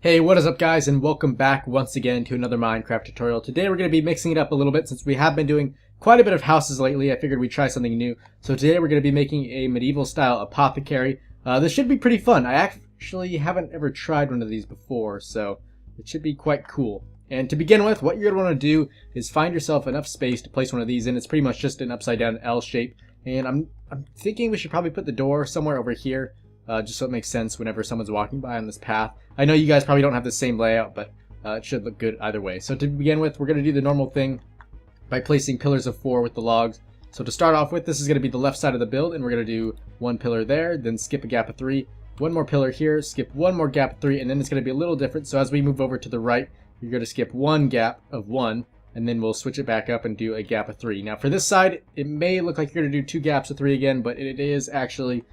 Hey, what is up guys, and welcome back once again to another Minecraft tutorial. Today we're going to be mixing it up a little bit since we have been doing quite a bit of houses lately. I figured we'd try something new. So today we're going to be making a medieval style apothecary. This should be pretty fun. I actually haven't ever tried one of these before, so it should be quite cool. And to begin with, what you're going to want to do is find yourself enough space to place one of these in. It's pretty much just an upside down L shape. And I'm thinking we should probably put the door somewhere over here. Just so it makes sense whenever someone's walking by on this path. I know you guys probably don't have the same layout, but it should look good either way. So to begin with, we're going to do the normal thing by placing pillars of 4 with the logs. So to start off with, this is going to be the left side of the build, and we're going to do one pillar there, then skip a gap of 3, one more pillar here, skip one more gap of 3, and then it's going to be a little different. So as we move over to the right, you're going to skip one gap of 1, and then we'll switch it back up and do a gap of 3. Now for this side, it may look like you're going to do 2 gaps of 3 again, but it is actually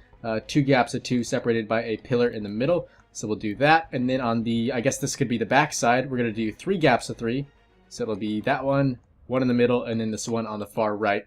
2 gaps of 2 separated by a pillar in the middle. So we'll do that, and then on the, I guess this could be the back side, we're going to do 3 gaps of 3. So it'll be that one in the middle, and then this one on the far right.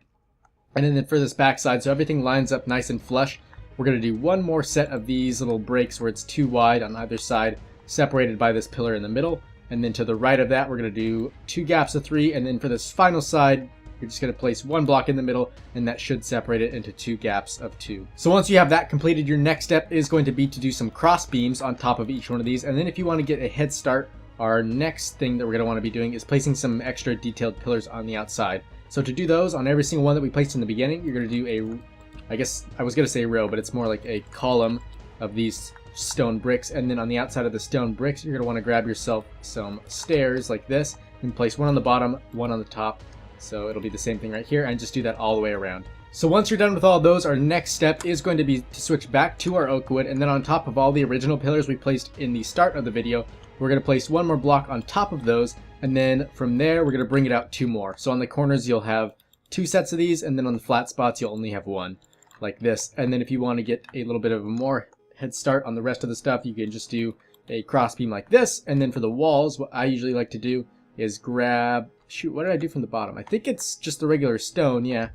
And then for this back side, so everything lines up nice and flush, we're going to do one more set of these little breaks where it's 2 wide on either side, separated by this pillar in the middle. And then to the right of that, we're going to do 2 gaps of 3, and then for this final side, you're just going to place 1 block in the middle, and that should separate it into 2 gaps of 2. So once you have that completed, your next step is going to be to do some cross beams on top of each one of these. And then if you want to get a head start, our next thing that we're going to want to be doing is placing some extra detailed pillars on the outside. So to do those, on every single one that we placed in the beginning, you're going to do a, I guess I was going to say row, but it's more like a column of these stone bricks. And then on the outside of the stone bricks, you're going to want to grab yourself some stairs like this and place one on the bottom, one on the top. So it'll be the same thing right here, and just do that all the way around. So once you're done with all those, our next step is going to be to switch back to our oak wood, and then on top of all the original pillars we placed in the start of the video, we're going to place one more block on top of those, and then from there we're going to bring it out 2 more. So on the corners you'll have 2 sets of these, and then on the flat spots you'll only have 1, like this. And then if you want to get a little bit of a more head start on the rest of the stuff, you can just do a cross beam like this. And then for the walls, what I usually like to do is grab, shoot, what did I do from the bottom? I think it's just the regular stone, yeah.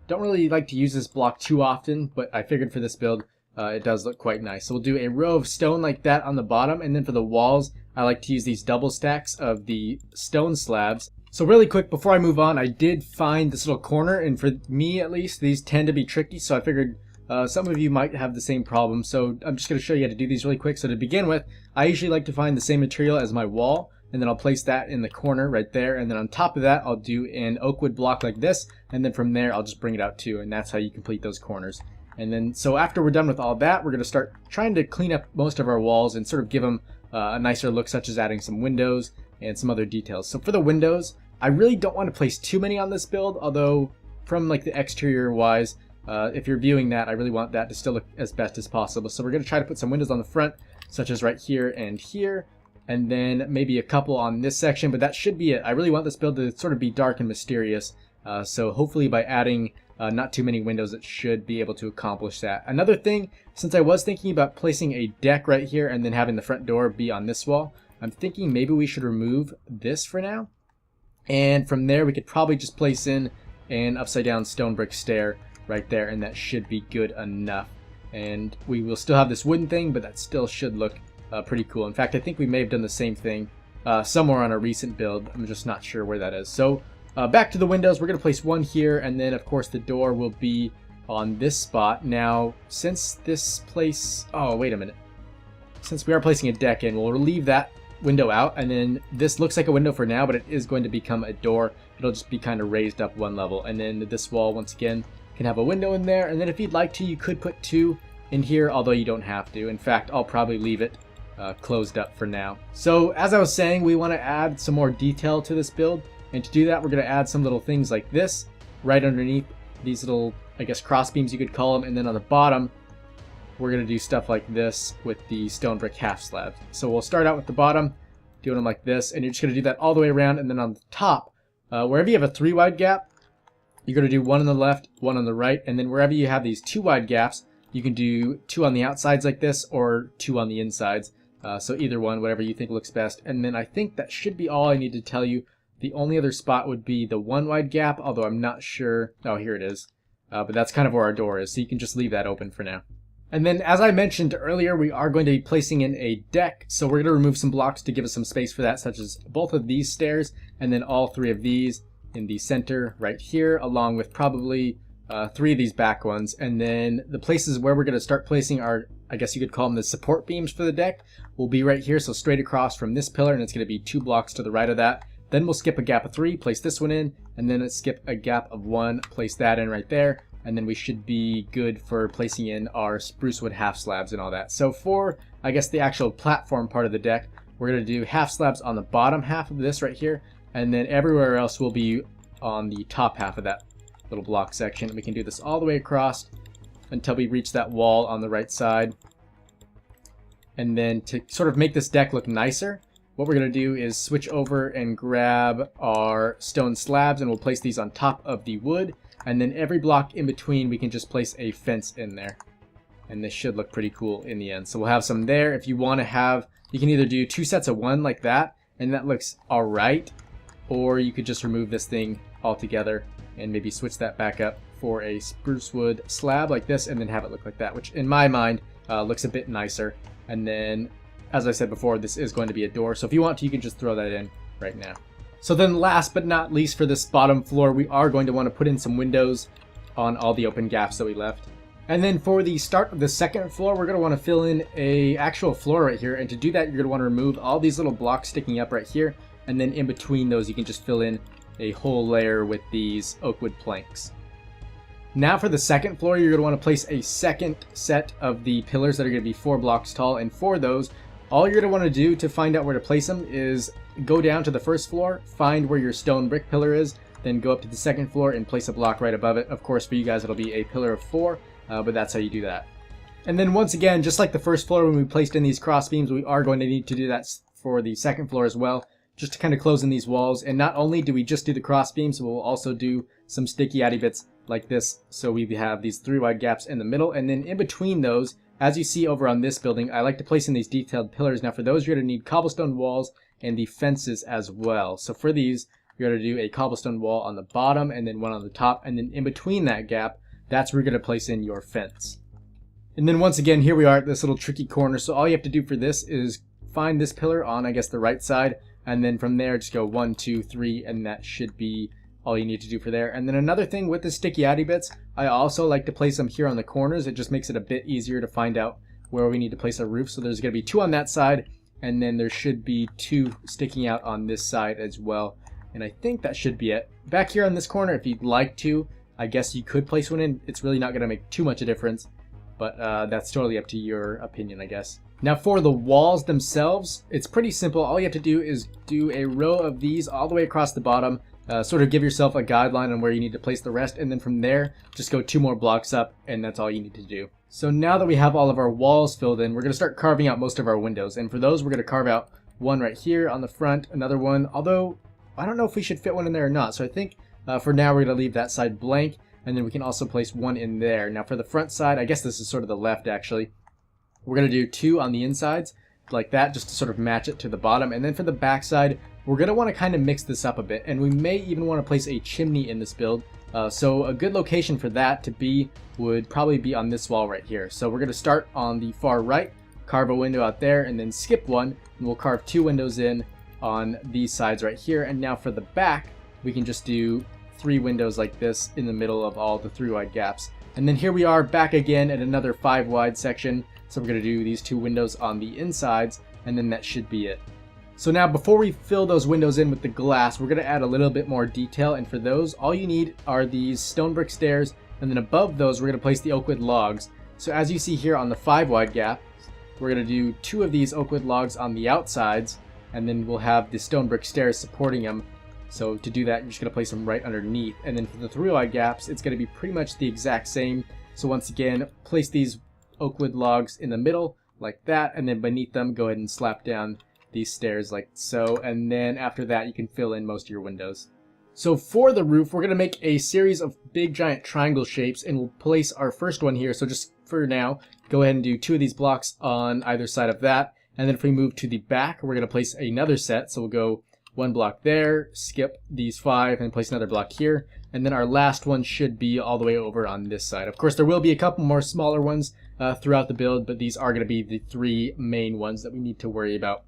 Don't really like to use this block too often, but I figured for this build, it does look quite nice. So we'll do a row of stone like that on the bottom, and then for the walls, I like to use these double stacks of the stone slabs. So really quick, before I move on, I did find this little corner, and for me at least, these tend to be tricky, so I figured some of you might have the same problem. So I'm just going to show you how to do these really quick. So to begin with, I usually like to find the same material as my wall, and then I'll place that in the corner right there, and then on top of that I'll do an oak wood block like this, and then from there I'll just bring it out too, and that's how you complete those corners. And then so after we're done with all that, we're going to start trying to clean up most of our walls and sort of give them a nicer look, such as adding some windows and some other details. So for the windows, I really don't want to place too many on this build, although from like the exterior wise, if you're viewing that, I really want that to still look as best as possible. So we're going to try to put some windows on the front, such as right here and here, and then maybe a couple on this section, but that should be it. I really want this build to sort of be dark and mysterious, so hopefully by adding not too many windows, it should be able to accomplish that. Another thing, since I was thinking about placing a deck right here and then having the front door be on this wall, I'm thinking maybe we should remove this for now, and from there we could probably just place in an upside down stone brick stair right there, and that should be good enough. And we will still have this wooden thing, but that still should look pretty cool. In fact, I think we may have done the same thing somewhere on a recent build. I'm just not sure where that is. So back to the windows, we're going to place one here, and then of course the door will be on this spot. Now, since this place, oh wait a minute, since we are placing a deck in, we'll leave that window out, and then this looks like a window for now, but it is going to become a door. It'll just be kind of raised up 1 level, and then this wall once again can have a window in there, and then if you'd like to, you could put 2 in here, although you don't have to. In fact, I'll probably leave it closed up for now. So as I was saying, we want to add some more detail to this build, and to do that we're going to add some little things like this right underneath these little, I guess, cross beams you could call them, and then on the bottom we're going to do stuff like this with the stone brick half slabs. So we'll start out with the bottom, doing them like this, and you're just going to do that all the way around, and then on the top, wherever you have a 3 wide gap, you're going to do 1 on the left, 1 on the right, and then wherever you have these 2 wide gaps, you can do 2 on the outsides like this, or 2 on the insides. So either one, whatever you think looks best. And then I think that should be all I need to tell you. The only other spot would be the 1 wide gap, although I'm not sure. Oh, here it is. But that's kind of where our door is, so you can just leave that open for now. And then, as I mentioned earlier, we are going to be placing in a deck, so we're going to remove some blocks to give us some space for that, such as both of these stairs, and then all three of these in the center right here, along with probably three of these back ones. And then the places where we're going to start placing our, I guess you could call them the support beams for the deck, will be right here, so straight across from this pillar, and it's going to be 2 blocks to the right of that. Then we'll skip a gap of 3, place this one in, and then let's skip a gap of 1, place that in right there. And then we should be good for placing in our spruce wood half slabs and all that. So for, I guess, the actual platform part of the deck, we're going to do half slabs on the bottom half of this right here, and then everywhere else will be on the top half of that little block section. We can do this all the way across until we reach that wall on the right side. And then to sort of make this deck look nicer, what we're going to do is switch over and grab our stone slabs, and we'll place these on top of the wood. And then every block in between, we can just place a fence in there. And this should look pretty cool in the end. So we'll have some there. If you want to have, you can either do 2 sets of 1 like that, and that looks alright. Or you could just remove this thing altogether and maybe switch that back up for a spruce wood slab like this, and then have it look like that, which in my mind looks a bit nicer. And then, as I said before, this is going to be a door. So if you want to, you can just throw that in right now. So then last but not least, for this bottom floor, we are going to want to put in some windows on all the open gaps that we left. And then for the start of the second floor, we're going to want to fill in a actual floor right here. And to do that, you're going to want to remove all these little blocks sticking up right here. And then in between those, you can just fill in a whole layer with these oak wood planks. Now for the second floor, you're going to want to place a second set of the pillars that are going to be 4 blocks tall. And for those, all you're going to want to do to find out where to place them is go down to the first floor, find where your stone brick pillar is, then go up to the second floor and place a block right above it. Of course, for you guys, it'll be a pillar of 4, but that's how you do that. And then once again, just like the first floor when we placed in these cross beams, we are going to need to do that for the second floor as well, just to kind of close in these walls. And not only do we just do the cross beams, we'll also do some sticky addy bits like this. So we have these 3 wide gaps in the middle, and then in between those, as you see over on this building, I like to place in these detailed pillars. Now for those, you're going to need cobblestone walls and the fences as well. So for these, you're going to do a cobblestone wall on the bottom and then one on the top, and then in between that gap, that's where you're going to place in your fence. And then once again, here we are at this little tricky corner. So all you have to do for this is find this pillar on, I guess, the right side, and then from there just go 1, 2, 3, and that should be all you need to do for there. And then another thing with the sticky addy bits, I also like to place them here on the corners. It just makes it a bit easier to find out where we need to place our roof. So there's going to be 2 on that side, and then there should be 2 sticking out on this side as well. And I think that should be it. Back here on this corner, if you'd like to, I guess you could place one in. It's really not going to make too much of a difference, but that's totally up to your opinion, I guess. Now for the walls themselves, it's pretty simple. All you have to do is do a row of these all the way across the bottom. Sort of give yourself a guideline on where you need to place the rest, and then from there, just go 2 more blocks up, and that's all you need to do. So now that we have all of our walls filled in, we're going to start carving out most of our windows. And for those, we're going to carve out one right here on the front, another one, although I don't know if we should fit one in there or not. So I think for now, we're going to leave that side blank, and then we can also place one in there. Now for the front side, I guess this is sort of the left actually, we're going to do 2 on the insides, like that, just to sort of match it to the bottom. And then for the back side, we're going to want to kind of mix this up a bit, and we may even want to place a chimney in this build. So a good location for that to be would probably be on this wall right here. So we're going to start on the far right, carve a window out there, and then skip one, and we'll carve 2 windows in on these sides right here. And now for the back, we can just do 3 windows like this in the middle of all the 3 wide gaps. And then here we are back again at another 5 wide section. So we're going to do these 2 windows on the insides, and then that should be it. So now before we fill those windows in with the glass, we're going to add a little bit more detail, and for those, all you need are these stone brick stairs, and then above those we're going to place the oak wood logs. So as you see here on the 5 wide gap, we're going to do 2 of these oak wood logs on the outsides, and then we'll have the stone brick stairs supporting them. So to do that, you're just going to place them right underneath. And then for the 3 wide gaps, it's going to be pretty much the exact same. So once again, place these oak wood logs in the middle like that, and then beneath them go ahead and slap down these stairs like so, and then after that you can fill in most of your windows. So for the roof, we're going to make a series of big giant triangle shapes, and we'll place our first one here. So just for now, go ahead and do 2 of these blocks on either side of that, and then if we move to the back, we're going to place another set. So we'll go 1 block there, skip these 5, and place another block here, and then our last one should be all the way over on this side. Of course, there will be a couple more smaller ones throughout the build, but these are going to be the 3 main ones that we need to worry about.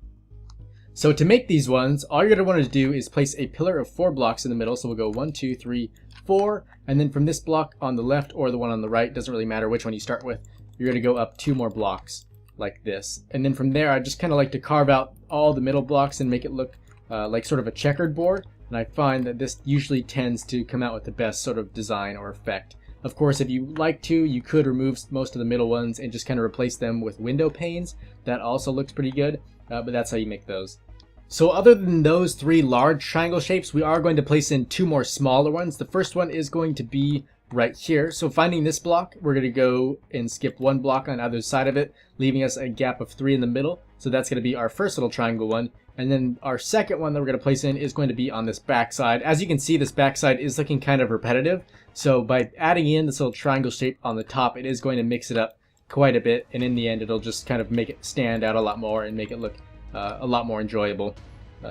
So to make these ones, all you're going to want to do is place a pillar of 4 blocks in the middle. So we'll go 1, 2, 3, 4, and then from this block on the left or the one on the right, doesn't really matter which one you start with, you're going to go up 2 more blocks like this. And then from there, I just kind of like to carve out all the middle blocks and make it look like sort of a checkered board. And I find that this usually tends to come out with the best sort of design or effect. Of course, if you like to, you could remove most of the middle ones and just kind of replace them with window panes. That also looks pretty good, but that's how you make those. So other than those 3 large triangle shapes, we are going to place in 2 more smaller ones. The first one is going to be right here. So finding this block, we're going to go and skip 1 block on either side of it, leaving us a gap of 3 in the middle. So that's going to be our first little triangle one. And then our second one that we're going to place in is going to be on this back side. As you can see, this back side is looking kind of repetitive. So by adding in this little triangle shape on the top, it is going to mix it up quite a bit. And in the end, it'll just kind of make it stand out a lot more and make it look a lot more enjoyable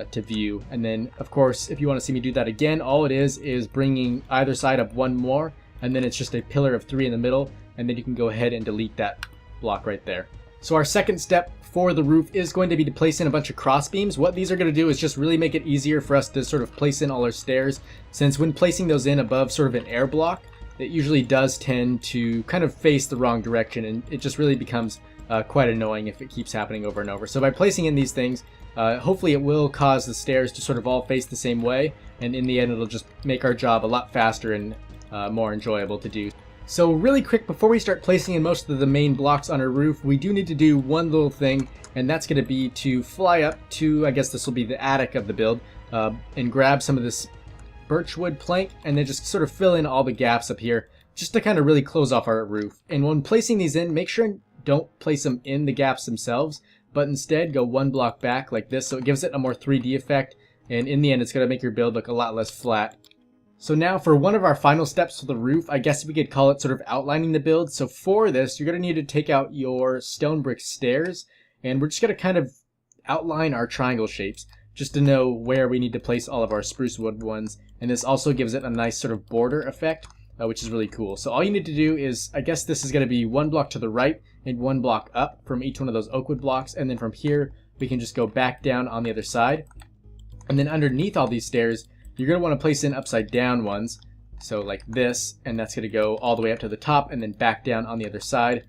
to view. And then, of course, if you want to see me do that again, all it is bringing either side up 1 more, and then it's just a pillar of 3 in the middle, and then you can go ahead and delete that block right there. So our second step for the roof is going to be to place in a bunch of cross beams. What these are going to do is just really make it easier for us to sort of place in all our stairs, since when placing those in above sort of an air block, it usually does tend to kind of face the wrong direction, and it just really becomes quite annoying if it keeps happening over and over. So by placing in these things, hopefully it will cause the stairs to sort of all face the same way, and in the end it'll just make our job a lot faster and more enjoyable to do. So really quick, before we start placing in most of the main blocks on our roof, we do need to do one little thing, and that's going to be to fly up to, I guess this will be the attic of the build, and grab some of this birchwood plank, and then just sort of fill in all the gaps up here, just to kind of really close off our roof. And when placing these in, make sure don't place them in the gaps themselves, but instead go 1 block back like this, so it gives it a more 3D effect, and in the end it's going to make your build look a lot less flat. So now for one of our final steps for the roof, I guess we could call it sort of outlining the build. So for this, you're going to need to take out your stone brick stairs, and we're just going to kind of outline our triangle shapes just to know where we need to place all of our spruce wood ones, and this also gives it a nice sort of border effect, which is really cool. So all you need to do is, I guess this is going to be 1 block to the right and 1 block up from each one of those oak wood blocks, and then from here we can just go back down on the other side. And then underneath all these stairs, you're going to want to place in upside down ones, so like this, and that's going to go all the way up to the top and then back down on the other side,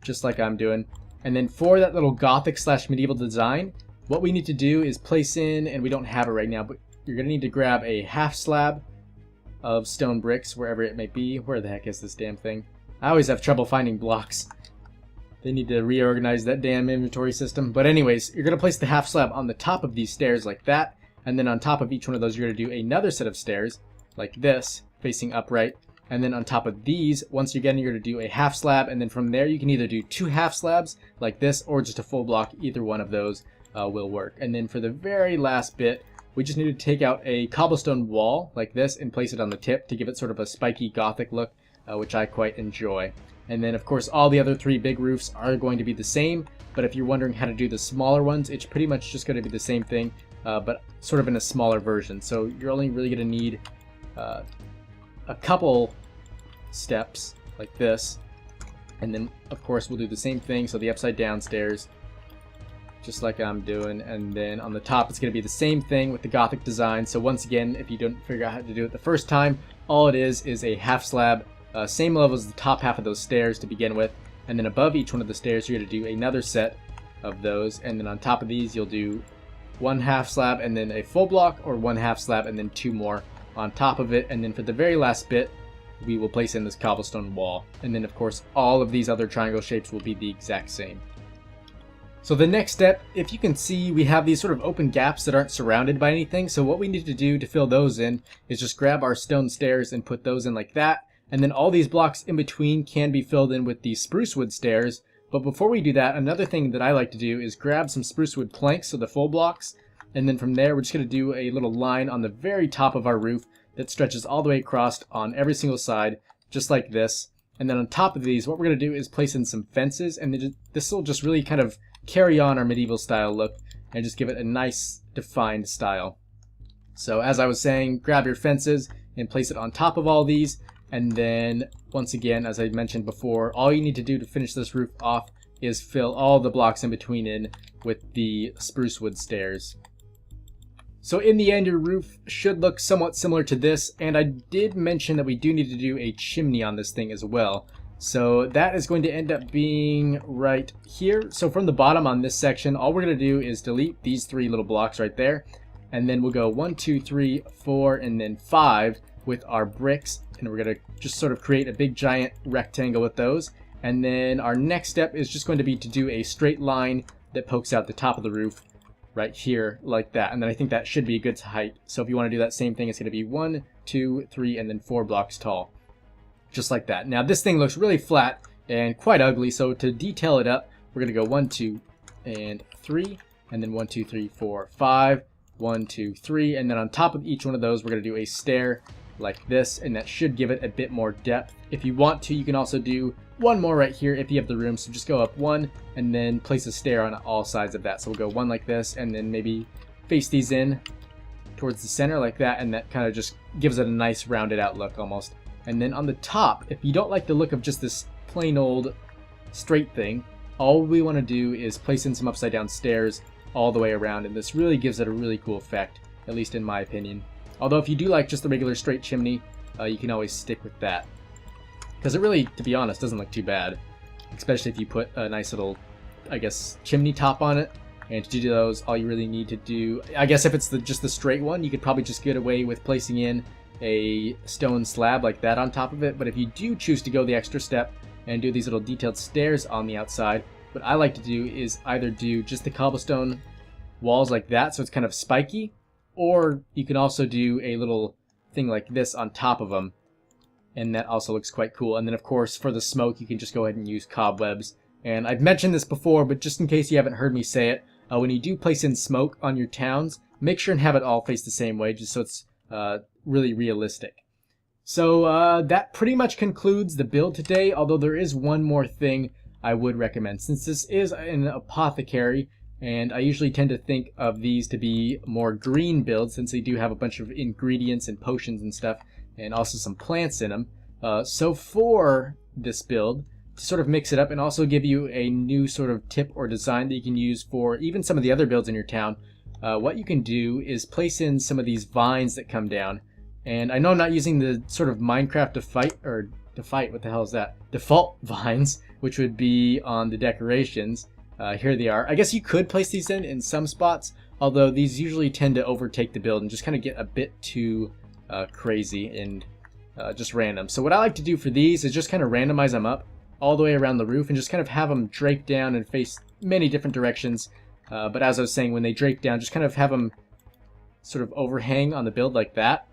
just like I'm doing. And then for that little Gothic / medieval design, what we need to do is place in, and we don't have it right now, but you're going to need to grab a half slab of stone bricks, wherever it may be. Where the heck is this damn thing? I always have trouble finding blocks. They need to reorganize that damn inventory system. But anyways, you're going to place the half slab on the top of these stairs like that, and then on top of each one of those you're going to do another set of stairs like this, facing upright. And then on top of these, once again, you're going to do a half slab, and then from there you can either do 2 half slabs like this or just a full block. Either one of those will work. And then for the very last bit, we just need to take out a cobblestone wall like this and place it on the tip to give it sort of a spiky Gothic look, which I quite enjoy. And then of course all the other 3 big roofs are going to be the same, but if you're wondering how to do the smaller ones, it's pretty much just going to be the same thing, but sort of in a smaller version. So you're only really going to need a couple steps like this, and then of course we'll do the same thing, so the upside down stairs, just like I'm doing, and then on the top it's going to be the same thing with the Gothic design. So once again, if you don't figure out how to do it the first time, all it is a half slab, same level as the top half of those stairs to begin with, and then above each one of the stairs you're going to do another set of those, and then on top of these you'll do 1 half slab and then a full block, or 1 half slab and then 2 more on top of it. And then for the very last bit, we will place in this cobblestone wall, and then of course all of these other triangle shapes will be the exact same. So the next step, if you can see, we have these sort of open gaps that aren't surrounded by anything. So what we need to do to fill those in is just grab our stone stairs and put those in like that. And then all these blocks in between can be filled in with these spruce wood stairs. But before we do that, another thing that I like to do is grab some spruce wood planks, so the full blocks. And then from there, we're just going to do a little line on the very top of our roof that stretches all the way across on every single side, just like this. And then on top of these, what we're going to do is place in some fences, and this will just really kind of carry on our medieval style look and just give it a nice defined style. So as I was saying, grab your fences and place it on top of all these, And then once again, as I mentioned before, all you need to do to finish this roof off is fill all the blocks in between in with the spruce wood stairs. So in the end, your roof should look somewhat similar to this, and I did mention that we do need to do a chimney on this thing as well. So that is going to end up being right here. So from the bottom on this section, all we're going to do is delete these 3 little blocks right there, and then we'll go 1, 2, 3, 4, and then 5 with our bricks, and we're going to just sort of create a big giant rectangle with those. And then our next step is just going to be to do a straight line that pokes out the top of the roof right here like that. And then I think that should be a good height. So if you want to do that same thing, it's going to be 1, 2, 3, and then 4 blocks tall. Just like that. Now this thing looks really flat and quite ugly, so to detail it up, we're going to go 1, 2, and 3, and then 1, 2, 3, 4, 5, 1, 2, 3, and then on top of each one of those, we're going to do a stair like this, and that should give it a bit more depth. If you want to, you can also do one more right here if you have the room. So just go up 1 and then place a stair on all sides of that. So we'll go 1 like this, and then maybe face these in towards the center like that, and that kind of just gives it a nice rounded out look almost. And then on the top, if you don't like the look of just this plain old straight thing, all we want to do is place in some upside down stairs all the way around, and this really gives it a really cool effect, at least in my opinion. Although if you do like just the regular straight chimney, you can always stick with that. Because it really, to be honest, doesn't look too bad. Especially if you put a nice little, I guess, chimney top on it. And to do those, all you really need to do, I guess if it's just the straight one, you could probably just get away with placing in a stone slab like that on top of it. But if you do choose to go the extra step and do these little detailed stairs on the outside, what I like to do is either do just the cobblestone walls like that, so it's kind of spiky, or you can also do a little thing like this on top of them, and that also looks quite cool. And then of course for the smoke, you can just go ahead and use cobwebs. And I've mentioned this before, but just in case you haven't heard me say it, when you do place in smoke on your towns, make sure and have it all face the same way, just so it's really realistic. So that pretty much concludes the build today, although there is one more thing I would recommend. Since this is an apothecary, and I usually tend to think of these to be more green builds, since they do have a bunch of ingredients and potions and stuff, and also some plants in them. So for this build, to sort of mix it up and also give you a new sort of tip or design that you can use for even some of the other builds in your town, what you can do is place in some of these vines that come down. And I know I'm not using the sort of Minecraft what the hell is that? Default vines, which would be on the decorations. Here they are. I guess you could place these in some spots, although these usually tend to overtake the build and just kind of get a bit too crazy and just random. So what I like to do for these is just kind of randomize them up all the way around the roof and just kind of have them drape down and face many different directions. But as I was saying, when they drape down, just kind of have them sort of overhang on the build like that.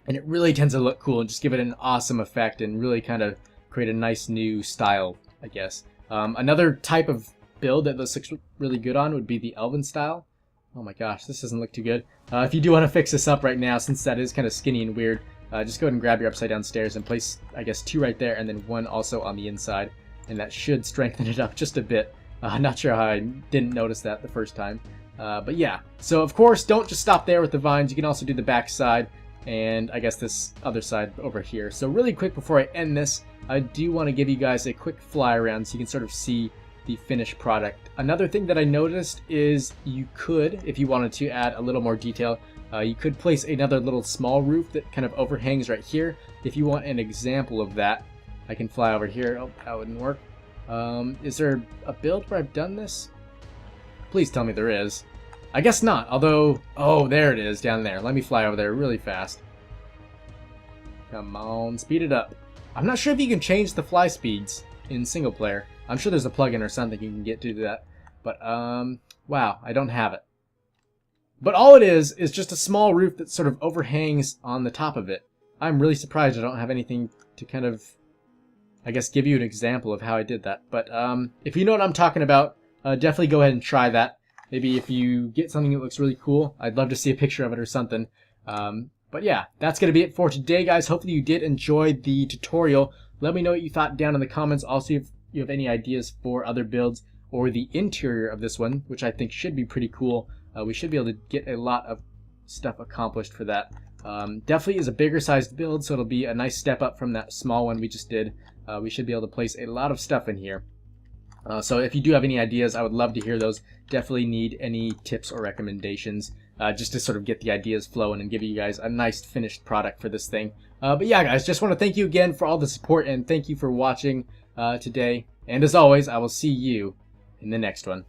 And it really tends to look cool and just give it an awesome effect and really kind of create a nice new style, I guess. Another type of build that this looks really good on would be the Elven style. Oh my gosh, this doesn't look too good. If you do want to fix this up right now, since that is kind of skinny and weird, just go ahead and grab your upside down stairs and place, I guess, 2 right there and then 1 also on the inside. And that should strengthen it up just a bit. Not sure how I didn't notice that the first time. But yeah, so of course, don't just stop there with the vines. You can also do the back side and I guess this other side over here. So really quick before I end this, I do want to give you guys a quick fly around so you can sort of see the finished product. Another thing that I noticed is you could, if you wanted to add a little more detail, you could place another little small roof that kind of overhangs right here. If you want an example of that, I can fly over here. Oh, that wouldn't work. Is there a build where I've done this? Please tell me there is. I guess not, although, oh, there it is down there. Let me fly over there really fast. Come on, speed it up. I'm not sure if you can change the fly speeds in single player. I'm sure there's a plugin or something you can get to do that. But, wow, I don't have it. But all it is just a small roof that sort of overhangs on the top of it. I'm really surprised I don't have anything to kind of, I guess, give you an example of how I did that. But if you know what I'm talking about, definitely go ahead and try that. Maybe if you get something that looks really cool, I'd love to see a picture of it or something. But yeah, that's going to be it for today, guys. Hopefully you did enjoy the tutorial. Let me know what you thought down in the comments. Also, if you have any ideas for other builds or the interior of this one, which I think should be pretty cool. We should be able to get a lot of stuff accomplished for that. Definitely is a bigger sized build, so it'll be a nice step up from that small one we just did. We should be able to place a lot of stuff in here. So if you do have any ideas, I would love to hear those. Definitely need any tips or recommendations, just to sort of get the ideas flowing and give you guys a nice finished product for this thing. But yeah, guys, just want to thank you again for all the support, and thank you for watching today. And as always, I will see you in the next one.